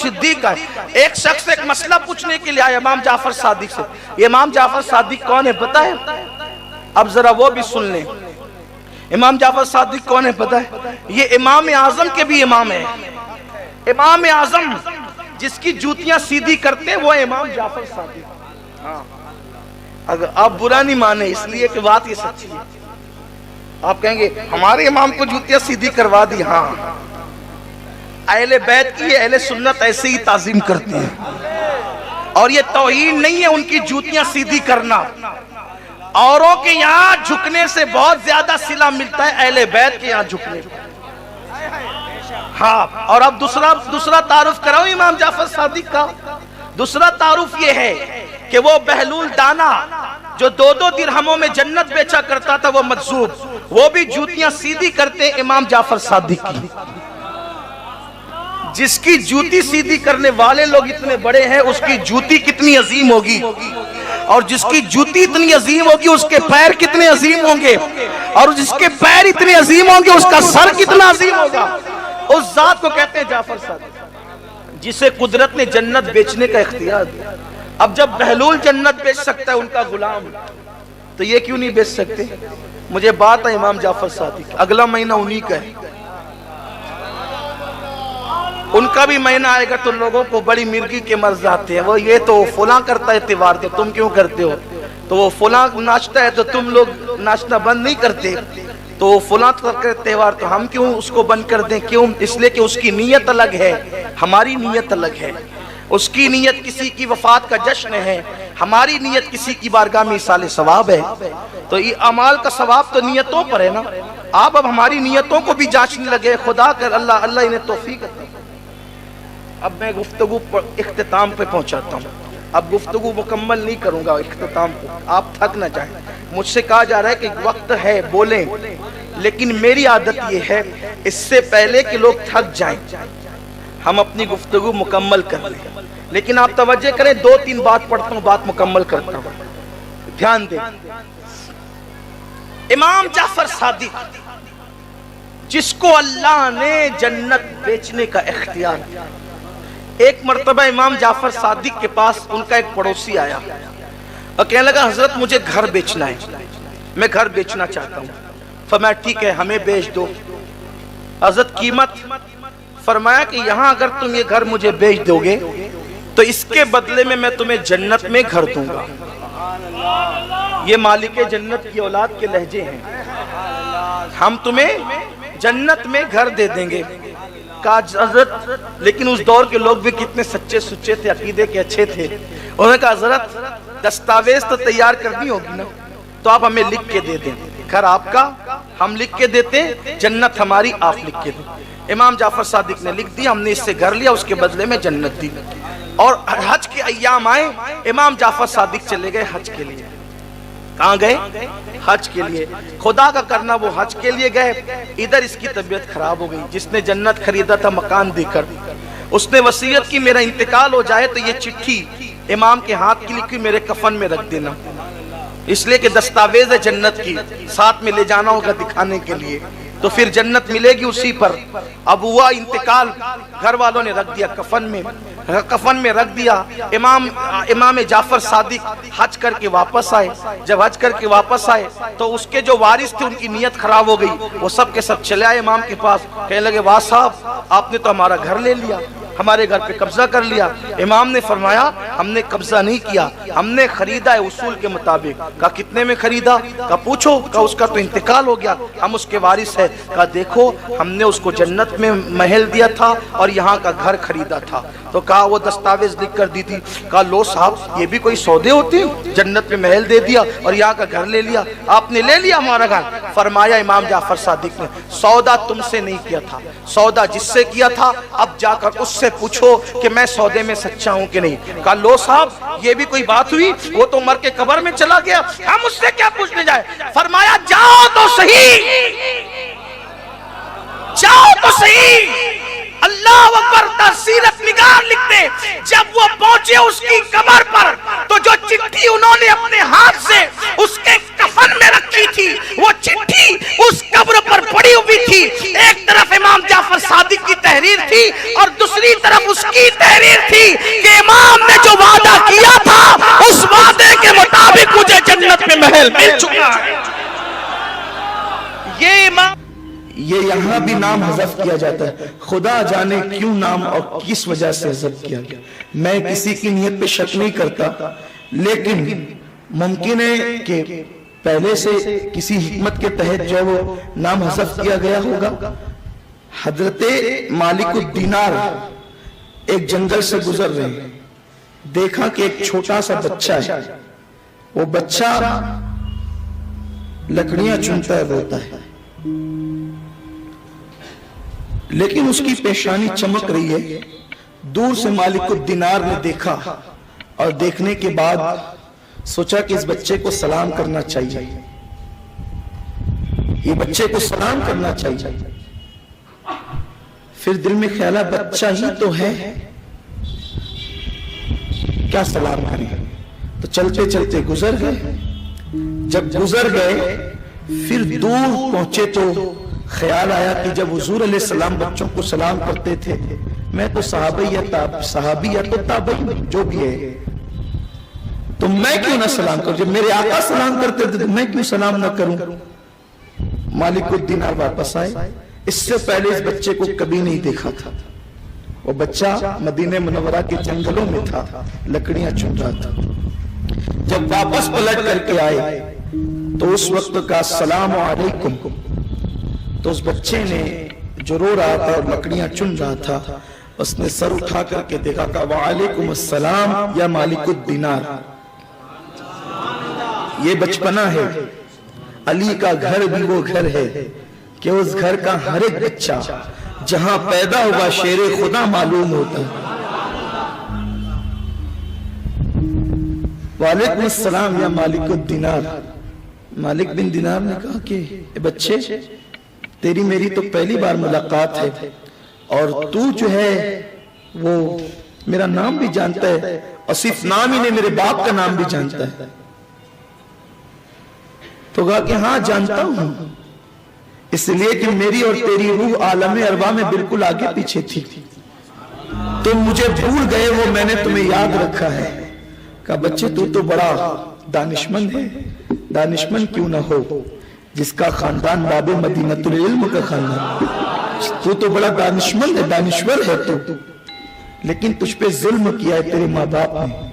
صدیق کا ہے۔ ایک شخص ایک مسئلہ پوچھنے کے لیے آیا امام جعفر صادق سے، یہ امام جعفر صادق کون ہے پتہ ہے؟ اب ذرا وہ بھی سن لیں، امام جعفر صادق کون ہے پتہ ہے؟ یہ امام اعظم کے بھی امام ہیں۔ امام اعظم جس کی جوتیاں سیدھی کرتے وہ امام جعفر صادق۔ اگر آپ برا نہیں مانے اس لیے کہ بات یہ سچی ہے، آپ کہیں گے ہمارے امام کو جوتیاں سیدھی کروا دی، ہاں اہل بیت کی اہل سنت ایسے ہی تعظیم کرتی ہیں، اور یہ توہین نہیں ہے ان کی جوتیاں سیدھی کرنا۔ اوروں کے یہاں جھکنے سے بہت زیادہ صلہ ملتا ہے اہل بیت کے یہاں جھکنے۔ ہاں، اور اب دوسرا تعارف کراؤ امام جعفر صادق کا۔ دوسرا تعارف یہ ہے کہ وہ بہلول دانا جو 2 درہموں میں جنت بیچا کرتا تھا وہ مجذوب، وہ بھی جوتیاں سیدھی کرتے امام جعفر صادق کی۔ جس کی جوتی سیدھی کرنے والے لوگ اتنے بڑے ہیں اس کی جوتی کتنی عظیم ہوگی، اور جس کی جوتی اتنی عظیم ہوگی اس کے پیر کتنے عظیم ہوں گے، اور جس کے پیر اتنے عظیم ہوں گے اس کا سر کتنا عظیم ہوگا۔ اس ذات کو کہتے ہیں جعفر صادق، جسے قدرت نے جنت بیچنے کا اختیار دیا۔ اب جب بہلول جنت بیچ سکتا ہے ان کا غلام، تو یہ کیوں نہیں بیچ سکتے؟ مجھے بات ہے امام جعفر صادق، اگلا مہینہ انہی کا ہے، ان کا بھی مہینہ آئے گا تو لوگوں کو بڑی مرغی کے مرض آتے ہیں، وہ یہ تو فلاں کرتا ہے تہوار تو تم کیوں کرتے ہو، تو وہ فلاں ناچتا ہے تو تم لوگ ناچنا بند نہیں کرتے، تو وہ فلاں کرتے تہوار تو ہم کیوں اس کو بند کر دیں؟ کیوں؟ اس لیے کہ اس کی نیت الگ ہے، ہماری نیت الگ ہے۔ اس کی نیت کسی کی وفات کا جشن ہے، ہماری نیت کسی کی بارگاہ میں ایصال ثواب ہے۔ تو یہ اعمال کا ثواب تو نیتوں پر ہے نا۔ آپ اب ہماری نیتوں کو بھی جانچنے لگے، خدا کر اللہ انہیں توفیق عطا۔ اب میں گفتگو اختتام پہ پہنچاتا ہوں، اب گفتگو مکمل نہیں کروں گا اختتام کو، آپ تھک نہ جائیں۔ مجھ سے کہا جا رہا ہے کہ وقت ہے بولیں، لیکن میری عادت یہ ہے اس سے پہلے کہ لوگ تھک جائیں ہم اپنی گفتگو مکمل کر لیں۔ لیکن آپ توجہ کریں، 2-3 بات پڑھتا ہوں، بات مکمل کرتا ہوں، دھیان دیں۔ امام جعفر صادق جس کو اللہ نے جنت بیچنے کا اختیار دیا، ایک مرتبہ امام جعفر صادق کے پاس ان کا ایک پڑوسی آیا اور کہنے لگا حضرت مجھے گھر بیچنا ہے، میں گھر بیچنا چاہتا ہوں۔ فرمایا ٹھیک ہے ہمیں بیچ دو۔ حضرت قیمت؟ فرمایا کہ یہاں اگر تم یہ گھر مجھے بیچ دو گے تو اس کے بدلے میں تمہیں جنت میں گھر دوں گا۔ یہ مالک جنت کی اولاد کے لہجے ہیں، ہم تمہیں جنت میں گھر دے دیں گے۔ کہا حضرت، لیکن اس دور کے لوگ بھی کتنے سچے سچے تھے، عقیدے کے اچھے تھے۔ انہوں نے کہا حضرت دستاویز تو تیار کرنی ہوگی نا، تو آپ ہمیں لکھ کے دے دیں، گھر آپ کا ہم لکھ کے دیتے، جنت ہماری آپ لکھ کے دیں۔ امام جعفر صادق نے لکھ دیا، ہم نے اس سے گھر لیا، اس کے بدلے میں جنت دی۔ اور حج کے ایام آئے، امام جعفر صادق چلے گئے حج کے لیے۔ کہاں گئے؟ حج کے لیے۔ خدا کا کرنا وہ حج کے لیے گئے، ادھر اس کی طبیعت خراب ہو گئی۔ جس نے جنت خریدا تھا مکان دے کر، اس نے وصیت کی میرا انتقال ہو جائے تو یہ چٹھی امام کے ہاتھ کی لکھی میرے کفن میں رکھ دینا، اس لیے کہ دستاویز ہے جنت کی، ساتھ میں لے جانا ہوگا دکھانے کے لیے، تو پھر جنت ملے گی اسی پر۔ اب ہوا انتقال، گھر والوں نے رکھ دیا کفن میں رکھ دیا۔ امام جعفر صادق حج کر کے واپس آئے۔ جب حج کر کے واپس آئے تو اس کے جو وارث تھے ان کی نیت خراب ہو گئی، وہ سب کے سب چلے آئے امام کے پاس، کہنے لگے واہ صاحب آپ نے تو ہمارا گھر لے لیا، ہمارے گھر پہ قبضہ کر لیا۔ امام نے فرمایا ہم نے قبضہ نہیں کیا، ہم نے خریدا ہے اصول کے مطابق۔ کہا کتنے میں خریدا؟ کہا پوچھو۔ کہا اس کا تو انتقال ہو گیا، ہم اس کے وارث ہیں۔ کہا دیکھو ہم نے اس کو جنت میں محل دیا تھا اور یہاں کا گھر خریدا تھا۔ تو کہا وہ دستاویز لکھ کر دی تھی۔ کہا لو صاحب یہ بھی کوئی سودے ہوتے ہیں، جنت میں محل دے دیا اور یہاں کا گھر لے لیا، آپ نے لے لیا ہمارا گھر۔ فرمایا امام جعفر صادق نے سودا تم سے نہیں کیا تھا، سودا جس سے کیا تھا اب جا کر اس سے پوچھو کہ میں سودے میں سچا ہوں کہ نہیں۔ کہا لو صاحب یہ بھی کوئی بات ہوئی، وہ تو مر کے قبر میں چلا گیا، ہم اس سے کیا پوچھنے جائے۔ فرمایا جاؤ تو صحیح، جاؤ تو صحیح۔ اللہ اکبر، سیرت نگار لکھتے جب وہ پہنچے اس کی قبر پر تو جو چٹھی انہوں نے اپنے ہاتھ سے اس کے کفن میں رکھی تھی وہ چٹھی اس قبر پر پڑی ہوئی تھی۔ ایک طرف امام جعفر صادق کی تحریر تھی اور دوسری طرف اس کی تحریر محل مل چکا ہے۔ یہ امام، یہ یہاں بھی نام حذف کیا جاتا ہے، خدا جانے کیوں نام اور کس وجہ سے حذف کیا گیا۔ میں کسی کی نیت پہ شک نہیں کرتا، لیکن ممکن ہے کہ پہلے سے کسی حکمت کے تحت جو وہ نام حذف کیا گیا ہوگا۔ حضرت مالک الدینار ایک جنگل سے گزر رہے ہیں، دیکھا کہ ایک چھوٹا سا بچہ ہے، وہ بچہ لکڑیاں چنتا ہے، روتا ہے، لیکن اس کی پیشانی چمک رہی ہے۔ دور سے مالک الدینار نے دیکھا اور دیکھنے کے بعد سوچا کہ اس بچے کو سلام کرنا چاہیے، یہ بچے کو سلام کرنا چاہیے۔ پھر دل میں خیال ہے بچہ ہی تو ہے، کیا سلام کریں، تو چلتے چلتے گزر گئے۔ جب گزر گئے پھر دور پہنچے تو خیال آیا کہ جب حضور علیہ السلام بچوں کو سلام کرتے تھے، میں تو صحابی یا تو تابعی جو بھی ہے، تو میں کیوں نہ سلام کروں؟ جب میرے آقا سلام کرتے تھے تو میں کیوں سلام نہ کروں؟ مالک الدینار واپس آئے، اس سے پہلے اس بچے کو کبھی نہیں دیکھا تھا۔ وہ بچہ مدینہ منورہ کے جنگلوں میں تھا، لکڑیاں چن رہا تھا۔ جب واپس پلٹ کر کے آئے تو اس وقت کا السلام علیکم، تو اس بچے نے جو رو رہا تھا اور لکڑیاں چن رہا تھا، اس نے سر اٹھا کر کے دیکھا کہ وعلیکم السلام یا مالک الدینار۔ یہ بچپنا ہے، علی کا گھر بھی وہ گھر ہے کہ اس گھر کا ہر ایک بچہ جہاں پیدا ہوا شیر خدا معلوم ہوتا ہے۔ وعلیکم السلام یا مالک الدینار۔ مالک بن دینار نے کہا کہ اے بچے، تیری میری تو پہلی بار ملاقات ہے، اور تو جو ہے وہ میرا نام بھی جانتا ہے، اور صرف نام ہی نہیں میرے باپ کا نام بھی جانتا ہے۔ تو کہا کہ ہاں جانتا ہوں، اس لیے کہ میری اور تیری روح عالم ارواح میں بالکل آگے پیچھے تھی، تم مجھے بھول گئے ہو، میں نے تمہیں یاد رکھا ہے۔ کہا بچے تو بڑا دانشمند ہے، دانشمند کیوں نہ ہو جس کا خاندان باب مدینۃ العلم کا خاندان، تو بڑا دانشمند ہے، دانشور ہے تو، لیکن تجھ پہ ظلم کیا ہے تیرے ماں باپ نے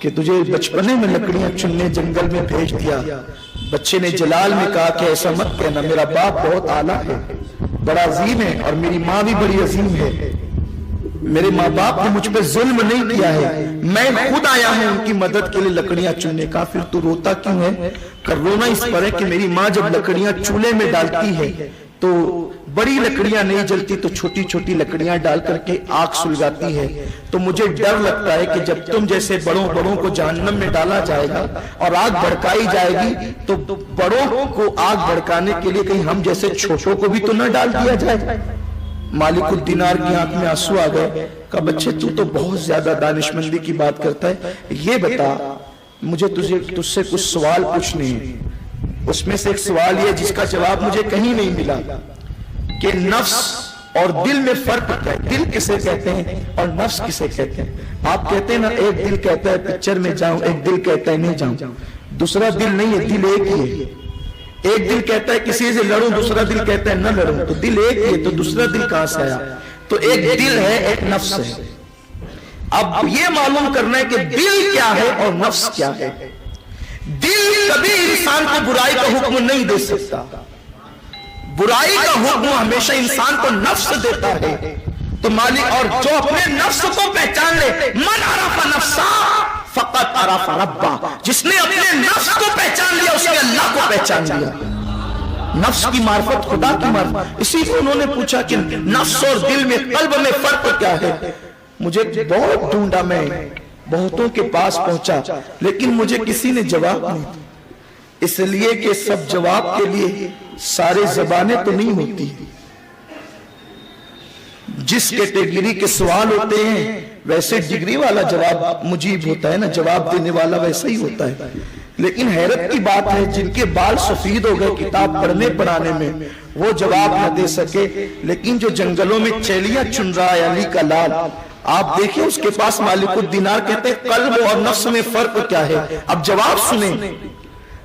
کہ تجھے بچپنے میں لکڑیاں چننے جنگل میں بھیج دیا۔ بچے نے جلال میں کہا کہ ایسا مت کہنا، میرا باپ بہت اعلیٰ ہے، بڑا عظیم ہے، اور میری ماں بھی بڑی عظیم ہے، میرے ماں باپ نے مجھ پہ ظلم نہیں کیا ہے، میں خود آیا ہوں ان کی مدد کے لیے لکڑیاں چننے کا۔ پھر تو روتا کیوں ہے؟ کہ رونا اس پر ہے کہ میری ماں جب لکڑیاں چولہے میں ڈالتی ہے تو بڑی لکڑیاں نہیں جلتی، تو چھوٹی چھوٹی لکڑیاں ڈال کر کے آگ سلگاتی ہے، تو مجھے ڈر لگتا ہے کہ جب تم جیسے بڑوں کو جہنم میں ڈالا جائے گا اور آگ بھڑکائی جائے گی، تو بڑوں کو آگ بھڑکانے کے لیے کہیں ہم جیسے چھوٹوں کو بھی تو نہ ڈال دیا جائے۔ مالک الدینار کی آنکھ میں آنسو آ گئے۔ کہا بچے تو بہت زیادہ دانشمندی کی بات کرتا ہے، یہ بتا مجھے تجھ سے کچھ سوال پوچھنے ہیں۔ اس میں سے ایک سوال یہ جس کا جواب مجھے کہیں نہیں ملا کہ نفس اور دل میں فرق کیا ہے، دل کسے کہتے ہیں اور نفس کسے کہتے ہیں؟ آپ کہتے ہیں نا ایک دل کہتا ہے پکچر میں جاؤں، ایک دل کہتا ہے نہیں جاؤں، دوسرا دل نہیں ہے، دل ایک ہی ہے۔ ایک دل کہتا ہے کسی سے لڑوں، دوسرا دل کہتا ہے نہ لڑوں، تو دل ایک ہی ہے، تو دوسرا دل کہاں سے آیا؟ تو ایک دل ہے، ایک نفس ہے۔ اب یہ معلوم کرنا ہے کہ دل کیا ہے اور نفس کیا ہے۔ دل کبھی انسان کو برائی کا حکم نہیں دے سکتا، برائی کا حکم ہمیشہ انسان کو نفس دیتا ہے۔ تو مالک اور جو اپنے نفس کو پہچان لے، من عرف نفسا فقط عرف ربا، جس نے اپنے نفس کو پہچان لیا اس نے اللہ کو پہچان لیا۔ نفس کی معرفت خدا کی معرفت۔ اسی کو انہوں نے پوچھا کہ نفس اور دل میں، قلب میں فرق کیا ہے؟ مجھے بہت ڈھونڈا، میں بہتوں کے پاس پہنچا، لیکن مجھے کسی نے جواب نہیں دیا، اس لیے کہ سب جواب کے لیے سارے زبانیں تو نہیں ہوتی۔ جس کیٹیگری کے سوال ہوتے ہیں ویسے ڈگری والا جواب مجیب ہوتا ہے نا، جواب دینے والا ویسا ہی ہوتا ہے۔ لیکن حیرت کی بات ہے جن کے بال سفید ہو گئے کتاب پڑھنے پڑھانے میں، وہ جواب نہ دے سکے، لیکن جو جنگلوں میں چیلیاں چن رہا ہے علی کا لال، آپ دیکھیں اس کے پاس مالک الدینار کہتے ہیں قلب اور نفس میں فرق کیا ہے؟ اب جواب سنیں،